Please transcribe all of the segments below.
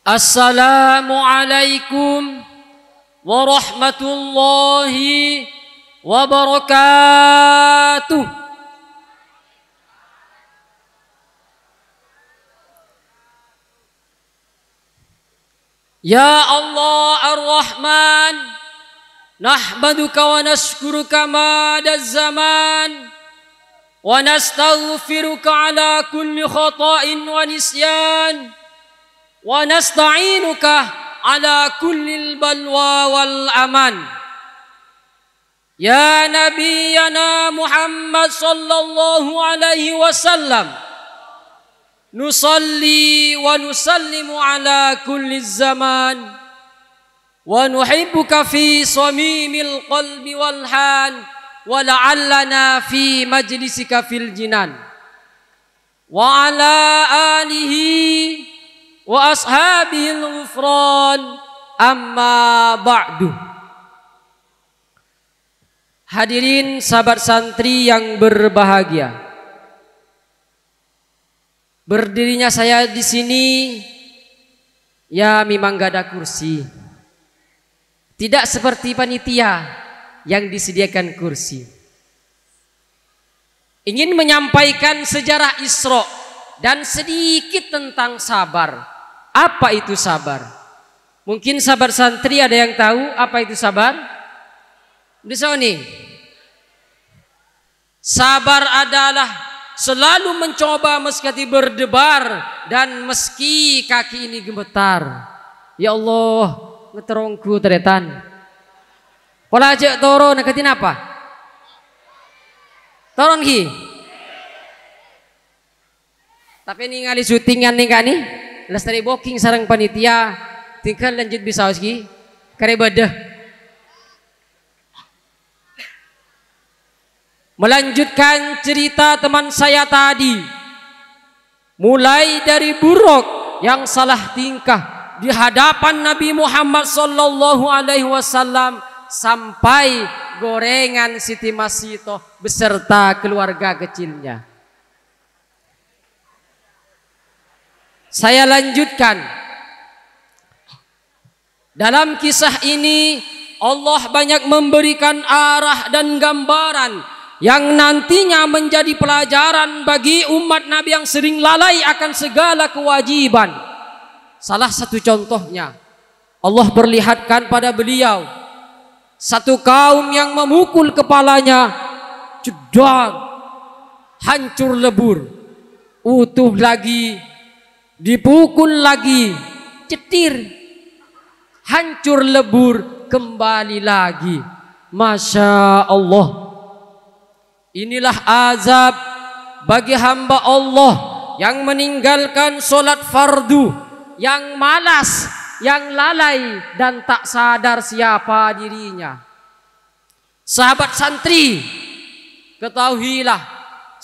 Assalamualaikum warahmatullahi wabarakatuh. Ya Allah Ar-Rahman, nahmaduka wa nashkuruka mada zaman wa nastaghfiruka ala kulli khata'in wa nisyan wa nasta'inuka ala kulli balwa wal aman. Ya Nabiyana Muhammad sallallahu alaihi wasallam, nusalli wa nusallimu ala kulli zaman wa nuhibbuka fi samimil qalbi wal han wa la'allana fi majlisika fil jinan wa ala alihi wa ashabihil ghufran amma ba'du. Hadirin sahabat santri yang berbahagia, berdirinya saya di sini ya memang gak ada kursi. Tidak seperti panitia yang disediakan kursi. Ingin menyampaikan sejarah Isra dan sedikit tentang sabar. Apa itu sabar? Mungkin sahabat santri ada yang tahu apa itu sabar? Bisa nih. Sabar adalah selalu mencoba meski berdebar dan meski kaki ini gemetar. Ya Allah, ngeterongku teretan. Pola aja toro nakatin apa? Toron ki. Tapi ini ngali syutingan nih kan nih. Lestari booking sarang panitia. Tinggal lanjut bisa ki. Kare badah. Melanjutkan cerita teman saya tadi, mulai dari buruk yang salah tingkah di hadapan Nabi Muhammad sallallahu alaihi wasallam sampai gorengan Siti Masito beserta keluarga kecilnya. Saya lanjutkan. Dalam kisah ini Allah banyak memberikan arah dan gambaran yang nantinya menjadi pelajaran bagi umat Nabi yang sering lalai akan segala kewajiban. Salah satu contohnya, Allah perlihatkan pada beliau satu kaum yang memukul kepalanya jedar, hancur lebur, utuh lagi, dipukul lagi, cetir, hancur lebur, kembali lagi. Masya Allah. Inilah azab bagi hamba Allah yang meninggalkan solat fardu, yang malas, yang lalai dan tak sadar siapa dirinya. Sahabat santri, ketahuilah,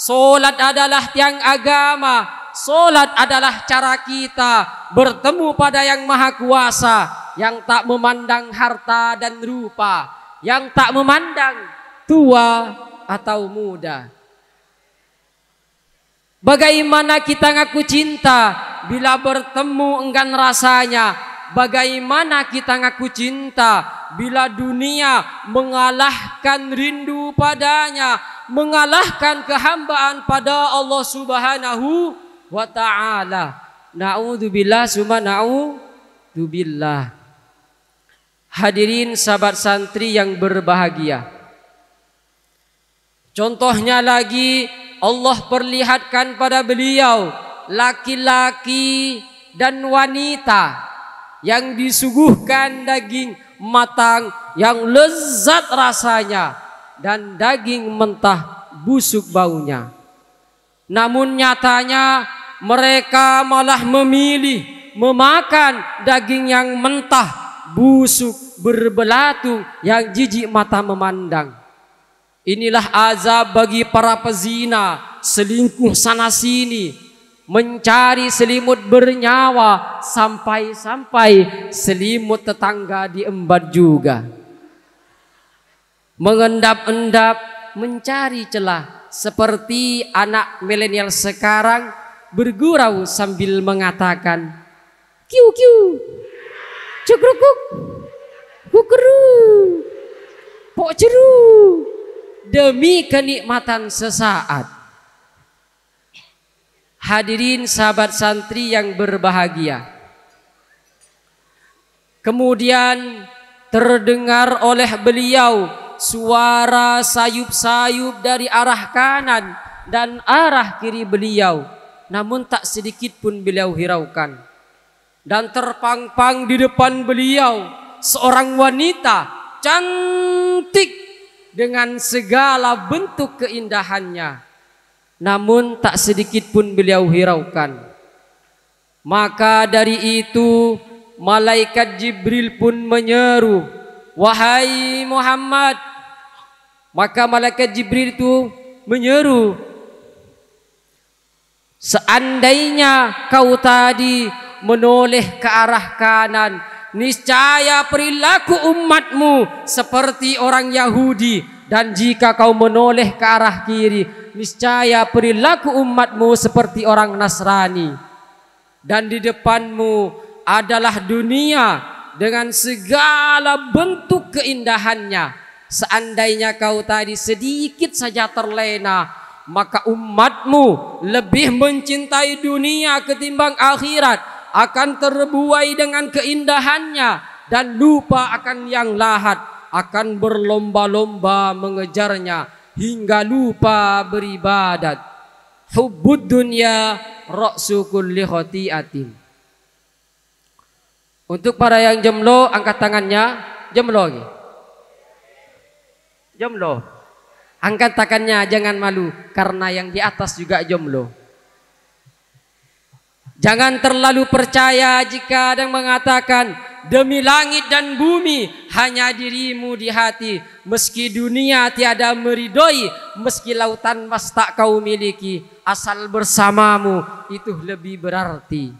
solat adalah tiang agama, solat adalah cara kita bertemu pada yang maha kuasa, yang tak memandang harta dan rupa, yang tak memandang tua atau muda. Bagaimana kita ngaku cinta bila bertemu enggan rasanya? Bagaimana kita ngaku cinta bila dunia mengalahkan rindu padanya, mengalahkan kehambaan pada Allah Subhanahu wa ta'ala? Na'udzubillah summa na'udzubillah. Hadirin sahabat santri yang berbahagia, contohnya lagi Allah perlihatkan pada beliau laki-laki dan wanita yang disuguhkan daging matang yang lezat rasanya dan daging mentah busuk baunya. Namun nyatanya mereka malah memilih memakan daging yang mentah, busuk, berbelatung, yang jijik mata memandang. Inilah azab bagi para pezina, selingkuh sana sini, mencari selimut bernyawa, sampai-sampai selimut tetangga diembat juga. Mengendap-endap, mencari celah, seperti anak milenial sekarang bergurau sambil mengatakan, Kiu kiu. Cukrukuk. Kukeru. Pok ceru. Demi kenikmatan sesaat. Hadirin sahabat santri yang berbahagia. Kemudian terdengar oleh beliau suara sayup-sayup dari arah kanan dan arah kiri beliau. Namun tak sedikit pun beliau hiraukan. Dan terpang-pang di depan beliau seorang wanita cantik dengan segala bentuk keindahannya. Namun tak sedikit pun beliau hiraukan. Maka dari itu malaikat Jibril pun menyeru, wahai Muhammad. Maka malaikat Jibril itu menyeru, seandainya kau tadi menoleh ke arah kanan, niscaya perilaku umatmu seperti orang Yahudi, dan jika kau menoleh ke arah kiri, niscaya perilaku umatmu seperti orang Nasrani. Dan di depanmu adalah dunia dengan segala bentuk keindahannya. Seandainya kau tadi sedikit saja terlena, maka umatmu lebih mencintai dunia ketimbang akhirat, akan terbuai dengan keindahannya dan lupa akan yang lahat, akan berlomba-lomba mengejarnya hingga lupa beribadat. Hubbud dunya ra'su kulli khati'atin. Untuk para yang jomblo angkat tangannya. Jomblo lagi. Jomblo. Angkat tangannya, jangan malu karena yang di atas juga jomblo. Jangan terlalu percaya jika ada yang mengatakan demi langit dan bumi hanya dirimu di hati. Meski dunia tiada meridoi, meski lautan mas tak kau miliki, asal bersamamu itu lebih berarti.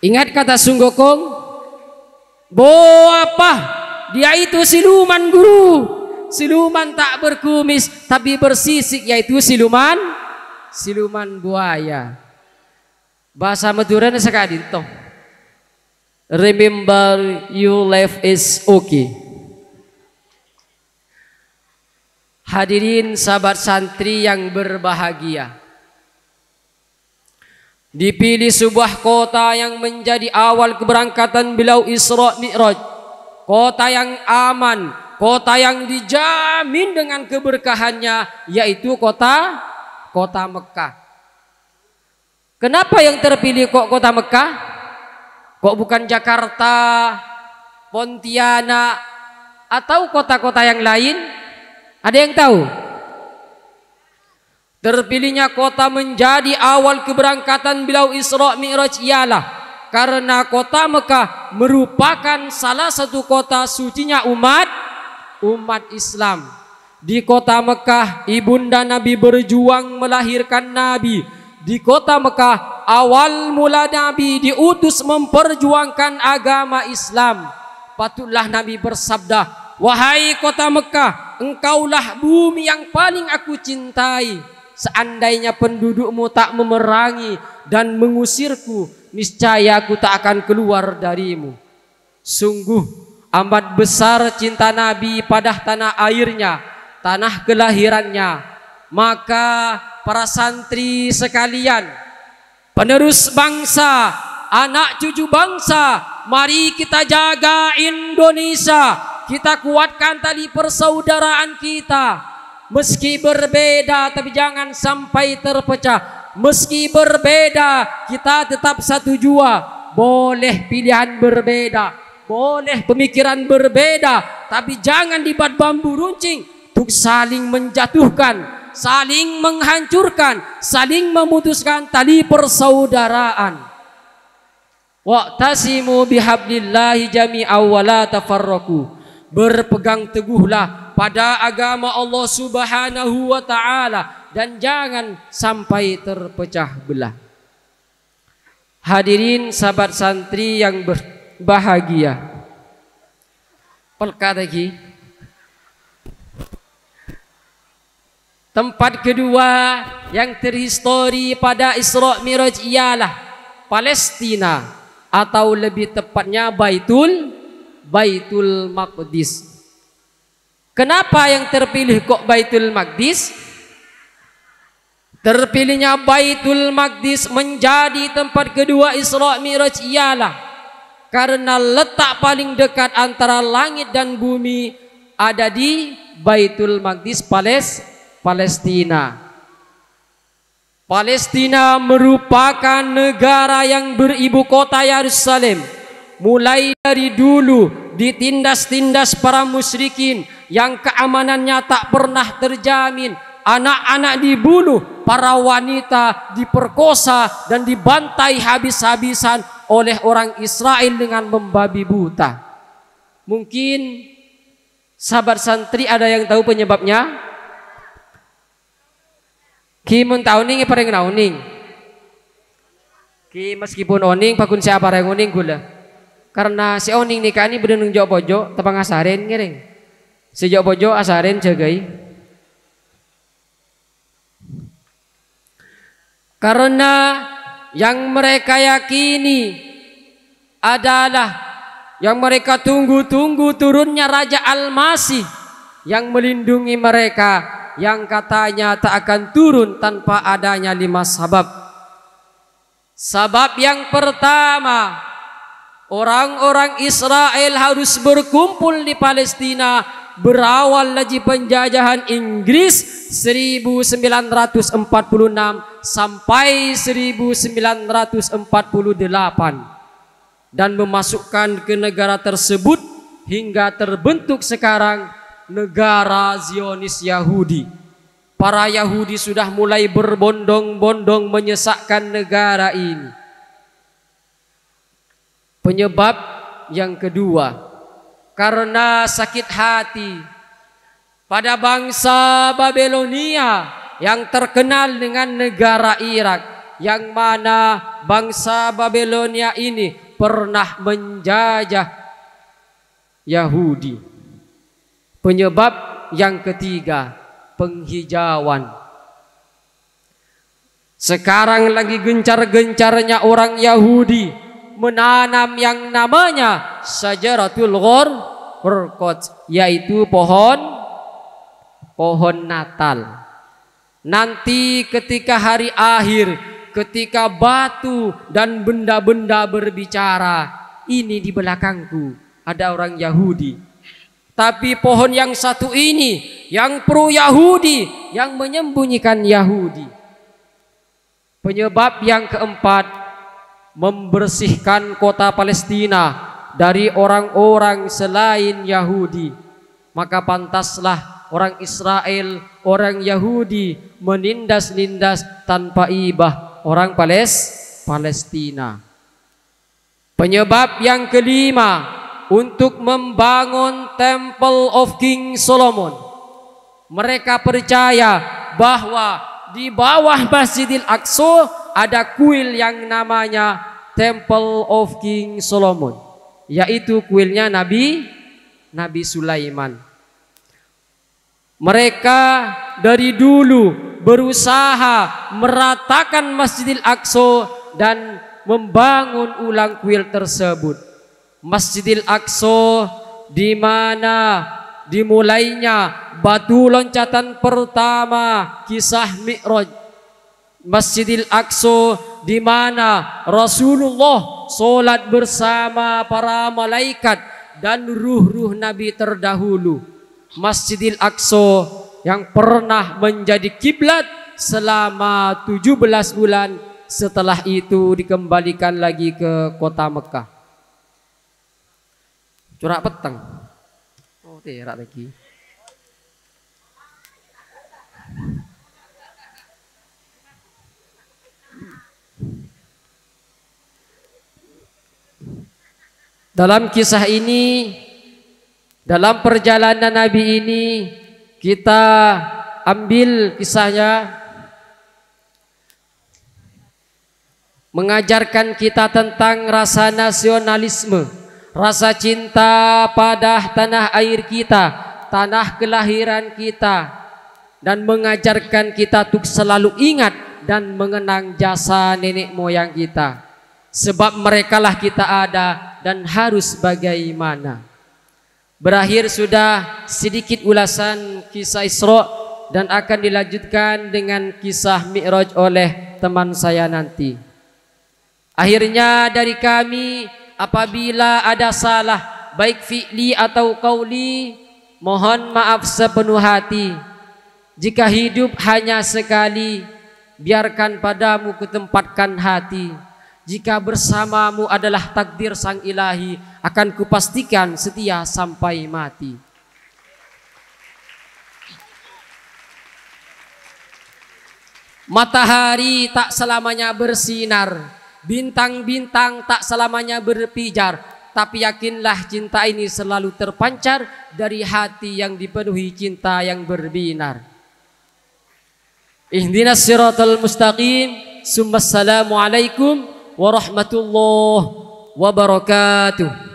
Ingat kata Sun Gokong, bo apa? Dia itu siluman guru. Siluman tak berkumis tapi bersisik, yaitu siluman buaya. Bahasa Madura sekali toh. Remember your life is okay. Hadirin sahabat santri yang berbahagia. Dipilih sebuah kota yang menjadi awal keberangkatan beliau Isra Mi'raj. Kota yang aman, kota yang dijamin dengan keberkahannya, yaitu kota Mekah. Kenapa yang terpilih kok kota Mekah? Kok bukan Jakarta, Pontianak, atau kota-kota yang lain? Ada yang tahu? Terpilihnya kota menjadi awal keberangkatan beliau Isra Mi'raj ialah karena kota Mekah merupakan salah satu kota sucinya umat Islam. Di kota Mekah ibunda Nabi berjuang melahirkan Nabi. Di kota Mekah awal mula Nabi diutus memperjuangkan agama Islam. Patutlah Nabi bersabda, wahai kota Mekah, engkaulah bumi yang paling aku cintai. Seandainya pendudukmu tak memerangi dan mengusirku, niscaya aku tak akan keluar darimu. Sungguh amat besar cinta Nabi pada tanah airnya, tanah kelahirannya. Maka para santri sekalian, penerus bangsa, anak cucu bangsa, mari kita jaga Indonesia. Kita kuatkan tali persaudaraan kita. Meski berbeda tapi jangan sampai terpecah. Meski berbeda kita tetap satu jua. Boleh pilihan berbeda, boleh pemikiran berbeda, tapi jangan dibuat bambu runcing untuk saling menjatuhkan, saling menghancurkan, saling memutuskan tali persaudaraan. Wa'tasimu bihablillahi jami'an wa la tafarraqu. Berpegang teguhlah pada agama Allah Subhanahu wa taala dan jangan sampai terpecah belah. Hadirin sahabat santri yang berbahagia. Pelka lagi. Tempat kedua yang terhistori pada Isra Mi'raj ialah Palestina, atau lebih tepatnya Baitul Maqdis. Kenapa yang terpilih kok Baitul Maqdis? Terpilihnya Baitul Maqdis menjadi tempat kedua Isra Mi'raj ialah karena letak paling dekat antara langit dan bumi ada di Baitul Maqdis, Palestina. Palestina merupakan negara yang beribu kota Yerusalem. Mulai dari dulu ditindas-tindas para musyrikin yang keamanannya tak pernah terjamin. Anak-anak dibunuh, para wanita diperkosa dan dibantai habis-habisan oleh orang Israel dengan membabi buta. Mungkin sahabat santri ada yang tahu penyebabnya? Ki mun tahu ning pareng nauning. Ki meskipun oning pakun siapa pareng oning gula. Karena si oning nikah ini bener jauh pojok tepang asaren ngiring. Sejauh pojok asaren jagai. Karena yang mereka yakini adalah yang mereka tunggu-tunggu turunnya Raja Al-Masih yang melindungi mereka, yang katanya tak akan turun tanpa adanya 5 sebab. Sebab yang pertama, orang-orang Israel harus berkumpul di Palestina berawal lagi penjajahan Inggris 1946 sampai 1948 dan memasukkan ke negara tersebut hingga terbentuk sekarang negara Zionis Yahudi. Para Yahudi sudah mulai berbondong-bondong menyesakkan negara ini. Penyebab yang kedua, karena sakit hati pada bangsa Babilonia yang terkenal dengan negara Irak, yang mana bangsa Babilonia ini pernah menjajah Yahudi. Penyebab yang ketiga, penghijauan. Sekarang lagi gencar-gencarnya orang Yahudi menanam yang namanya Syajaratul Ghurqad, yaitu pohon Natal. Nanti ketika hari akhir, ketika batu dan benda-benda berbicara, ini di belakangku ada orang Yahudi. Tapi pohon yang satu ini yang pro Yahudi, yang menyembunyikan Yahudi. Penyebab yang keempat, membersihkan kota Palestina dari orang-orang selain Yahudi. Maka pantaslah orang Israel, orang Yahudi menindas-nindas tanpa ibah orang Palestina. Penyebab yang kelima, untuk membangun Temple of King Solomon. Mereka percaya bahwa di bawah Masjidil Aqsa ada kuil yang namanya Temple of King Solomon, yaitu kuilnya Nabi Sulaiman. Mereka dari dulu berusaha meratakan Masjidil Aqsa dan membangun ulang kuil tersebut. Masjidil Aqsa di mana dimulainya batu loncatan pertama kisah Mi'raj. Masjidil Aqsa di mana Rasulullah solat bersama para malaikat dan ruh-ruh nabi terdahulu. Masjidil Aqsa yang pernah menjadi kiblat selama 17 bulan, setelah itu dikembalikan lagi ke kota Mekah. Curak petang. Oh, terak lagi. Dalam kisah ini, dalam perjalanan Nabi ini, kita ambil kisahnya, mengajarkan kita tentang rasa nasionalisme, rasa cinta pada tanah air kita, tanah kelahiran kita, dan mengajarkan kita untuk selalu ingat dan mengenang jasa nenek moyang kita. Sebab merekalah kita ada dan harus bagaimana. Berakhir sudah sedikit ulasan kisah Isra dan akan dilanjutkan dengan kisah Mi'raj oleh teman saya nanti. Akhirnya dari kami, apabila ada salah baik fi'li atau qauli, mohon maaf sepenuh hati. Jika hidup hanya sekali, biarkan padamu kutempatkan hati. Jika bersamamu adalah takdir sang ilahi, akan kupastikan setia sampai mati. Matahari tak selamanya bersinar, bintang-bintang tak selamanya berpijar, tapi yakinlah cinta ini selalu terpancar dari hati yang dipenuhi cinta yang berbinar. Ihdinas siratal mustaqim. Assalamualaikum warahmatullahi wabarakatuh.